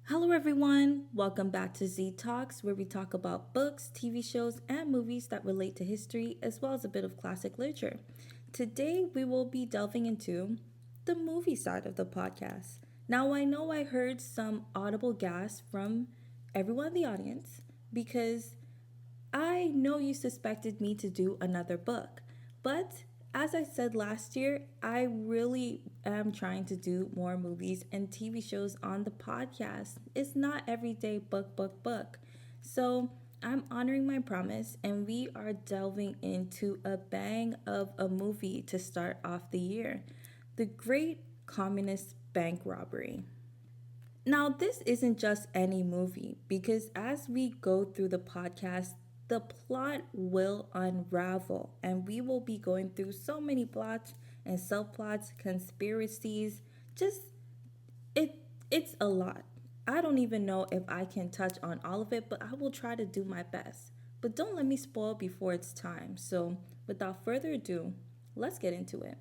Hello, everyone. Welcome back to Z Talks, where we talk about books, TV shows, and movies that relate to history, as well as a bit of classic literature. Today, we will be delving into the movie side of the podcast. Now, I know I heard some audible gasps from everyone in the audience because I know you suspected me to do another book, but as I said last year, I really am trying to do more movies and TV shows on the podcast. It's not everyday book. So I'm honoring my promise, and we are delving into a bang of a movie to start off the year: The Great Communist Bank Robbery. Now, this isn't just any movie because as we go through the podcast, the plot will unravel and we will be going through so many plots and subplots, conspiracies. Just it it's a lot. I don't even know if I can touch on all of it, but I will try to do my best. But don't let me spoil before it's time. So, without further ado, let's get into it.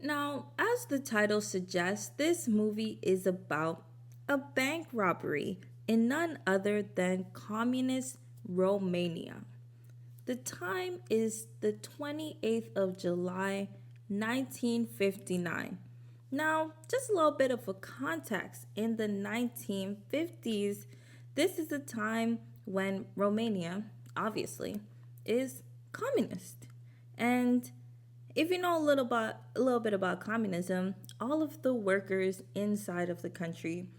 Now, as the title suggests, this movie is about a bank robbery in none other than communist Romania. The time is the 28th of July, 1959. Now, just a little bit of a context. In the 1950s, this is a time when Romania, obviously, is communist. And if you know a little bit about communism, all of the workers inside of the country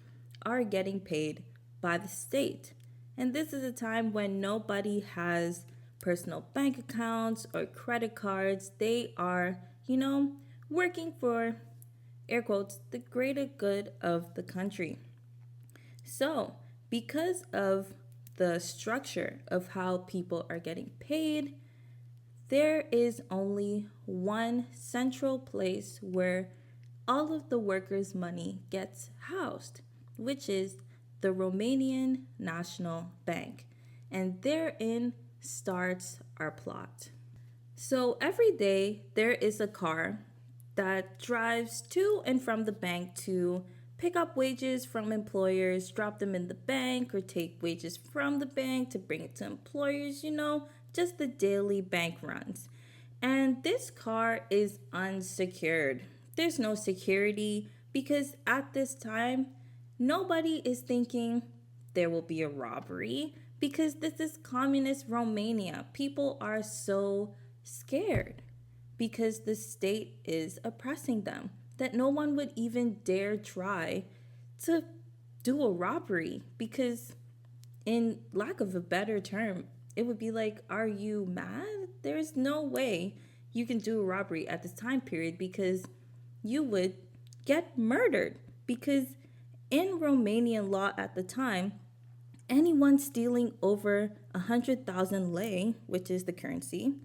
are getting paid by the state. And this is a time when nobody has personal bank accounts or credit cards. They are, working for, air quotes, the greater good of the country. So, because of the structure of how people are getting paid, there is only one central place where all of the workers' money gets housed, which is the Romanian National Bank. And therein starts our plot. So every day there is a car that drives to and from the bank to pick up wages from employers, drop them in the bank, or take wages from the bank to bring it to employers, just the daily bank runs. And this car is unsecured. There's no security because at this time, nobody is thinking there will be a robbery because this is communist Romania. People are so scared because the state is oppressing them that no one would even dare try to do a robbery because, in lack of a better term, it would be like, are you mad? There's no way you can do a robbery at this time period because you would get murdered. Because in Romanian law at the time, anyone stealing over 100,000 lei, which is the currency,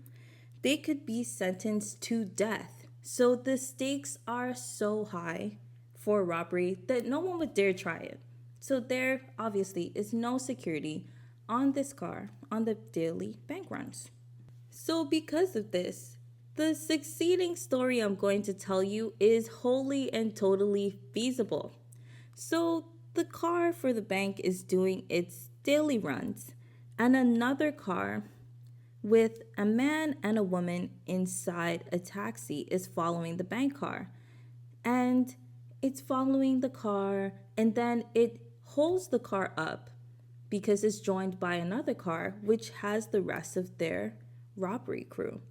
they could be sentenced to death. So the stakes are so high for robbery that no one would dare try it. So there obviously is no security on this car on the daily bank runs. So because of this, the succeeding story I'm going to tell you is wholly and totally feasible. So the car for the bank is doing its daily runs, and another car with a man and a woman inside a taxi is following the bank car. And it's following the car, and then it holds the car up because it's joined by another car which has the rest of their robbery crew.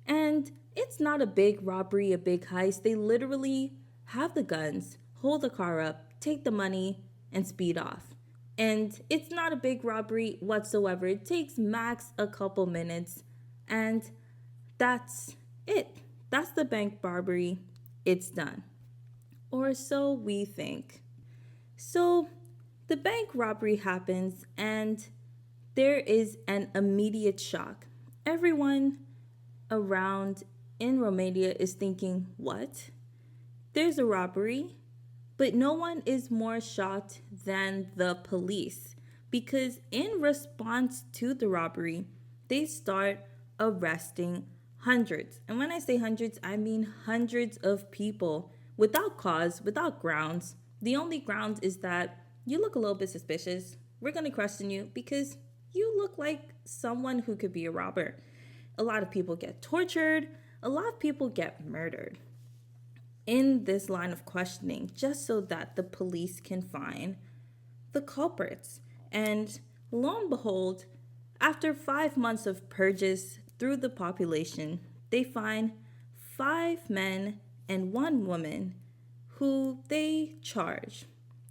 And it's not a big robbery, a big heist. They literally have the guns, hold the car up, take the money, and speed off. And it's not a big robbery whatsoever. It takes max a couple minutes, and that's it. That's the bank robbery. It's done. Or so we think. So the bank robbery happens, and there is an immediate shock. Everyone around in Romania is thinking, what? There's a robbery? But no one is more shocked than the police because in response to the robbery, they start arresting hundreds. And when I say hundreds, I mean hundreds of people without cause, without grounds. The only grounds is that you look a little bit suspicious. We're going to question you because you look like someone who could be a robber. A lot of people get tortured. A lot of people get murdered in this line of questioning just so that the police can find the culprits. And lo and behold, after 5 months of purges through the population, they find 5 men and 1 woman who they charge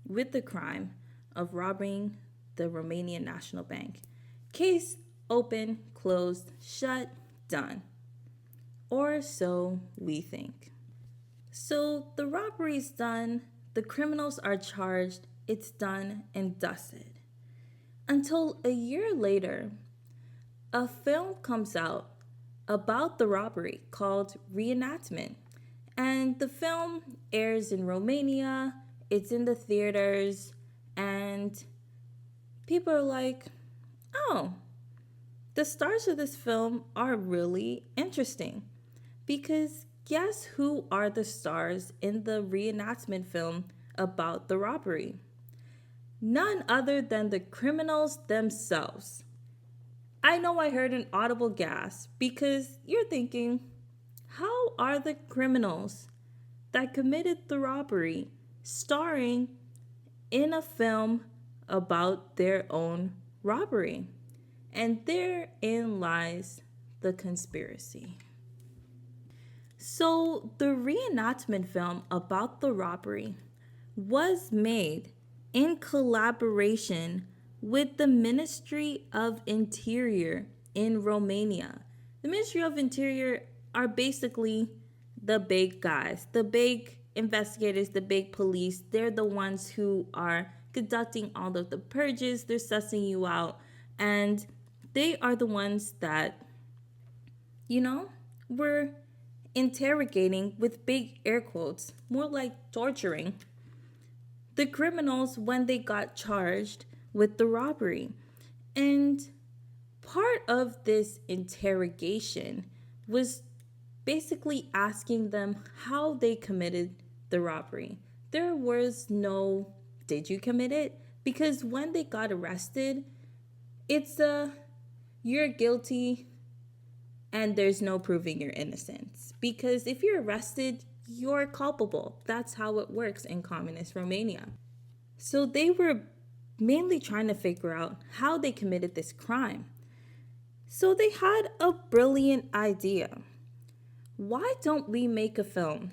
with the crime of robbing the Romanian National Bank. Case open, closed, shut, done. Or so we think. So the robbery's done, the criminals are charged, it's done and dusted. Until a year later, a film comes out about the robbery called Reenactment. And the film airs in Romania, it's in the theaters, and people are like, oh, the stars of this film are really interesting. Because guess who are the stars in the reenactment film about the robbery? None other than the criminals themselves. I know I heard an audible gasp because you're thinking, how are the criminals that committed the robbery starring in a film about their own robbery? And therein lies the conspiracy. So the reenactment film about the robbery was made in collaboration with the Ministry of Interior in Romania. The Ministry of Interior are basically the big guys, the big investigators, the big police. They're the ones who are conducting all of the purges. They're sussing you out. And they are the ones that, were interrogating, with big air quotes, more like torturing, the criminals when they got charged with the robbery. And part of this interrogation was basically asking them how they committed the robbery. There was no, did you commit it? Because when they got arrested, it's you're guilty and there's no proving your innocence. Because if you're arrested, you're culpable. That's how it works in communist Romania. So they were mainly trying to figure out how they committed this crime. So they had a brilliant idea. Why don't we make a film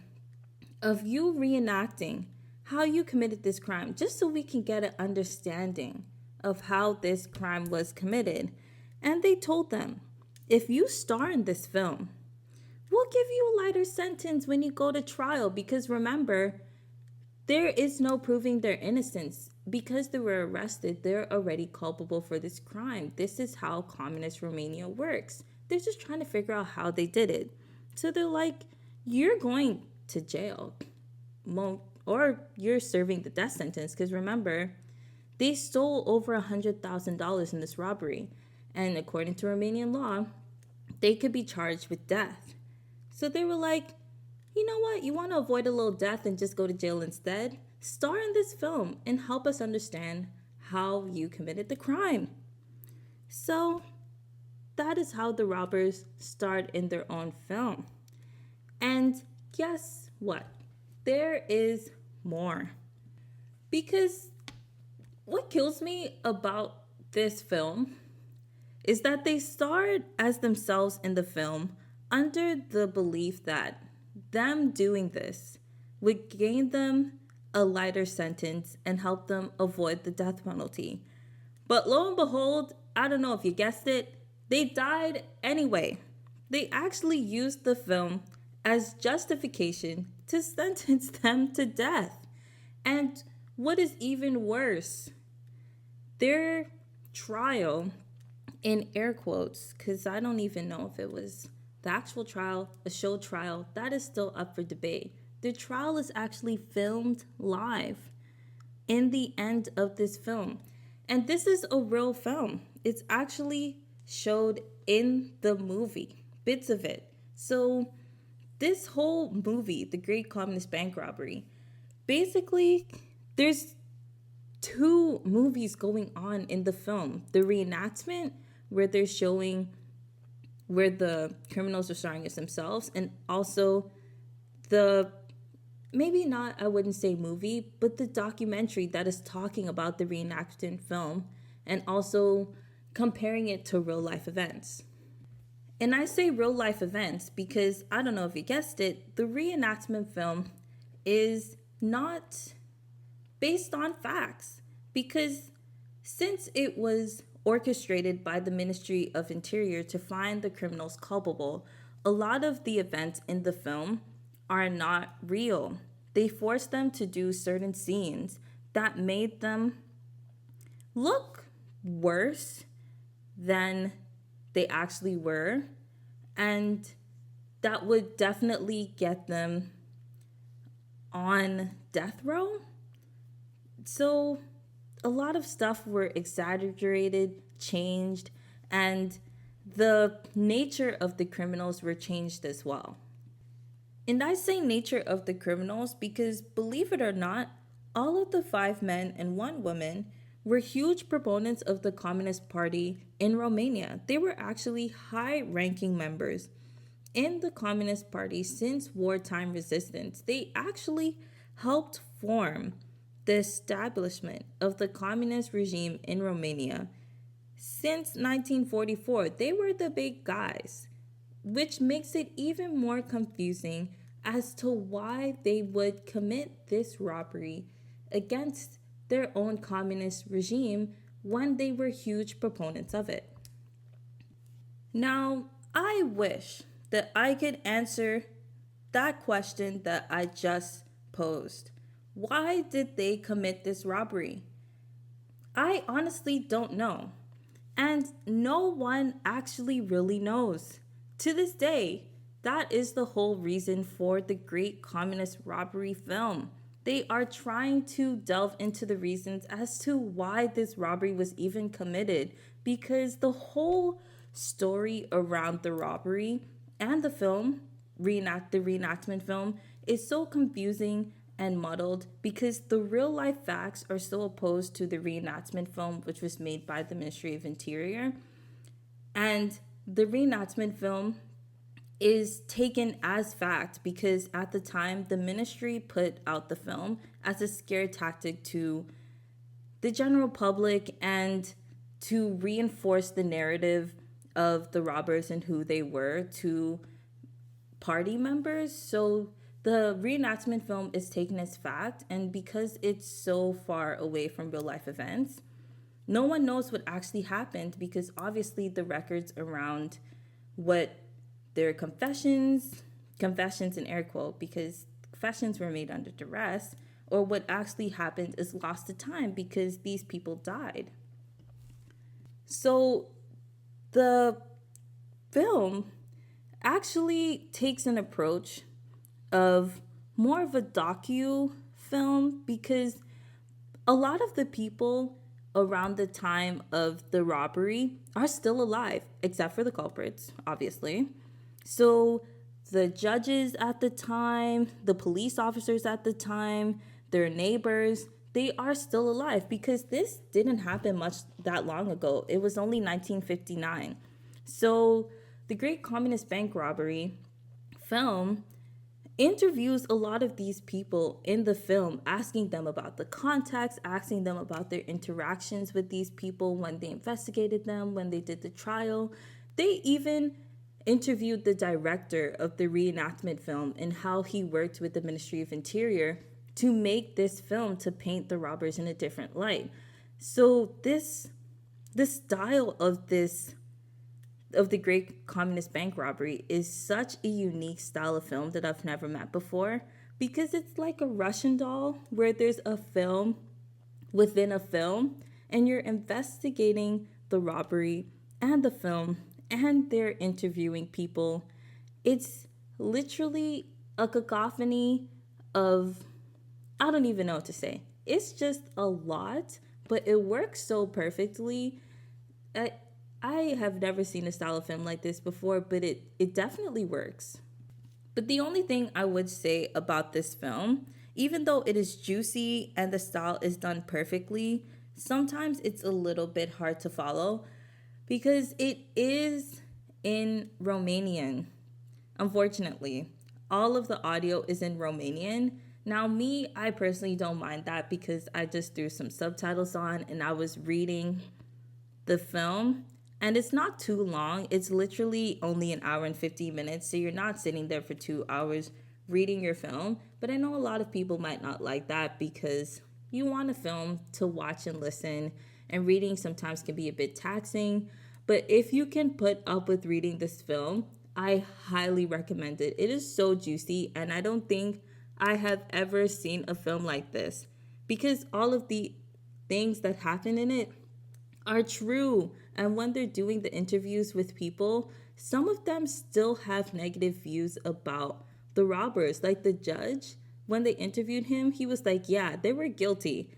of you reenacting how you committed this crime, just so we can get an understanding of how this crime was committed? And they told them, if you star in this film, we'll give you a lighter sentence when you go to trial, because remember, there is no proving their innocence. Because they were arrested, they're already culpable for this crime. This is how communist Romania works. They're just trying to figure out how they did it. So they're like, you're going to jail, or you're serving the death sentence. Because remember, they stole over $100,000 in this robbery. And according to Romanian law, they could be charged with death. So they were like, you know what? You want to avoid a little death and just go to jail instead? Star in this film and help us understand how you committed the crime. So that is how the robbers starred in their own film. And guess what? There is more. Because what kills me about this film is that they starred as themselves in the film under the belief that them doing this would gain them a lighter sentence and help them avoid the death penalty. But lo and behold, I don't know if you guessed it, they died anyway. They actually used the film as justification to sentence them to death. And what is even worse, their trial, in air quotes, because I don't even know if it was the actual trial, a show trial, that is still up for debate. The trial is actually filmed live in the end of this film. And this is a real film. It's actually showed in the movie, bits of it. So, this whole movie, The Great Communist Bank Robbery, basically, there's two movies going on in the film. The reenactment, where they're showing where the criminals are starring as themselves, and also the maybe not, I wouldn't say movie, but the documentary that is talking about the reenactment film and also comparing it to real life events. And I say real life events because I don't know if you guessed it, the reenactment film is not based on facts because since it was orchestrated by the Ministry of Interior to find the criminals culpable, a lot of the events in the film are not real. They forced them to do certain scenes that made them look worse than they actually were, and that would definitely get them on death row. So a lot of stuff were exaggerated, changed, and the nature of the criminals were changed as well. And I say nature of the criminals because, believe it or not, all of the five men and one woman were huge proponents of the Communist Party in Romania. They were actually high ranking members in the Communist Party since wartime resistance. They actually helped form the establishment of the communist regime in Romania since 1944. They were the big guys, which makes it even more confusing as to why they would commit this robbery against their own communist regime when they were huge proponents of it. Now, I wish that I could answer that question that I just posed. Why did they commit this robbery? I honestly don't know. And no one actually really knows. To this day, that is the whole reason for the Great Communist Robbery film. They are trying to delve into the reasons as to why this robbery was even committed because the whole story around the robbery and the film, the reenactment film, is so confusing and muddled because the real life facts are so opposed to the reenactment film, which was made by the Ministry of Interior. And the reenactment film is taken as fact because at the time the ministry put out the film as a scare tactic to the general public and to reinforce the narrative of the robbers and who they were to party members. So the reenactment film is taken as fact, and because it's so far away from real life events, no one knows what actually happened because obviously the records around what their confessions in air quote, because confessions were made under duress, or what actually happened is lost to time because these people died. So the film actually takes an approach of more of a docu film because a lot of the people around the time of the robbery are still alive, except for the culprits, obviously. So the judges at the time, the police officers at the time, their neighbors, they are still alive because this didn't happen much that long ago. It was only 1959. So the Great Communist Bank Robbery film interviews a lot of these people in the film, asking them about the context, asking them about their interactions with these people when they investigated them, when they did the trial. They even interviewed the director of the reenactment film and how he worked with the Ministry of Interior to make this film to paint the robbers in a different light. So the style of the Great Communist Bank Robbery is such a unique style of film that I've never met before because it's like a Russian doll where there's a film within a film and you're investigating the robbery and the film and they're interviewing people. It's literally a cacophony of, I don't even know what to say. It's just a lot, but it works so perfectly. I I have never seen a style of film like this before, but it definitely works. But the only thing I would say about this film, even though it is juicy and the style is done perfectly, sometimes it's a little bit hard to follow because it is in Romanian. Unfortunately, all of the audio is in Romanian. Now, me, I personally don't mind that because I just threw some subtitles on and I was reading the film. And it's not too long. It's literally only an hour and 15 minutes. So you're not sitting there for 2 hours reading your film. But I know a lot of people might not like that because you want a film to watch and listen. And reading sometimes can be a bit taxing. But if you can put up with reading this film, I highly recommend it. It is so juicy. And I don't think I have ever seen a film like this because all of the things that happen in it are true. And when they're doing the interviews with people, some of them still have negative views about the robbers. Like the judge, when they interviewed him, he was like, yeah, they were guilty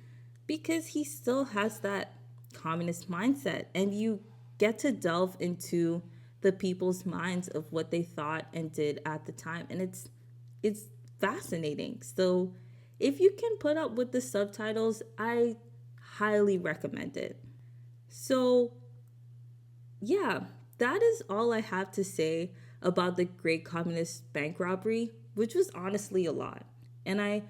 because he still has that communist mindset. And you get to delve into the people's minds of what they thought and did at the time. And it's fascinating. So if you can put up with the subtitles, I highly recommend it. So, yeah, that is all I have to say about the Great Communist Bank Robbery, which was honestly a lot. And I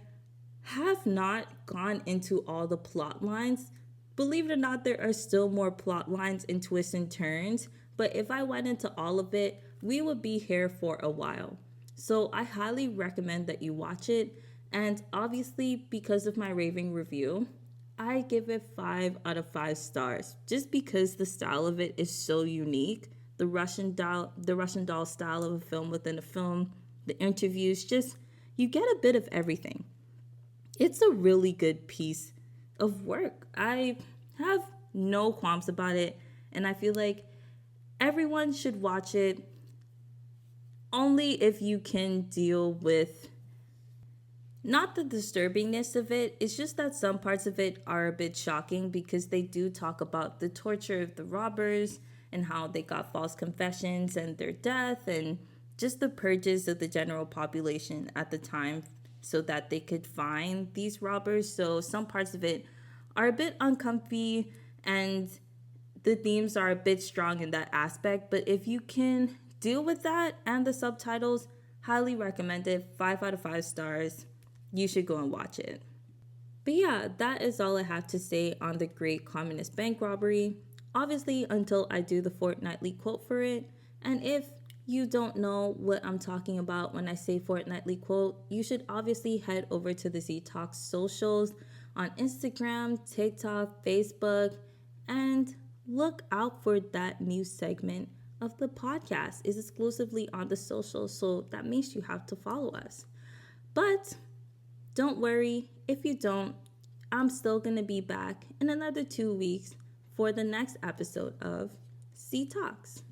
have not gone into all the plot lines. Believe it or not, there are still more plot lines and twists and turns. But if I went into all of it, we would be here for a while. So I highly recommend that you watch it. And obviously, because of my raving review, I give it 5 out of 5 stars just because the style of it is so unique. The Russian doll style of a film within a film, the interviews, just you get a bit of everything. It's a really good piece of work. I have no qualms about it, and I feel like everyone should watch it only if you can deal with not the disturbingness of it. It's just that some parts of it are a bit shocking because they do talk about the torture of the robbers and how they got false confessions and their death and just the purges of the general population at the time so that they could find these robbers. So some parts of it are a bit uncomfy and the themes are a bit strong in that aspect. But if you can deal with that and the subtitles, highly recommend it. 5 out of 5 stars. You should go and watch it. But yeah, that is all I have to say on the Great Communist Bank Robbery. Obviously, until I do the fortnightly quote for it. And if you don't know what I'm talking about when I say fortnightly quote, you should obviously head over to the Z Talk socials on Instagram, TikTok, Facebook, and look out for that new segment of the podcast. It's exclusively on the socials, so that means you have to follow us. But don't worry if you don't, I'm still going to be back in another 2 weeks for the next episode of C Talks.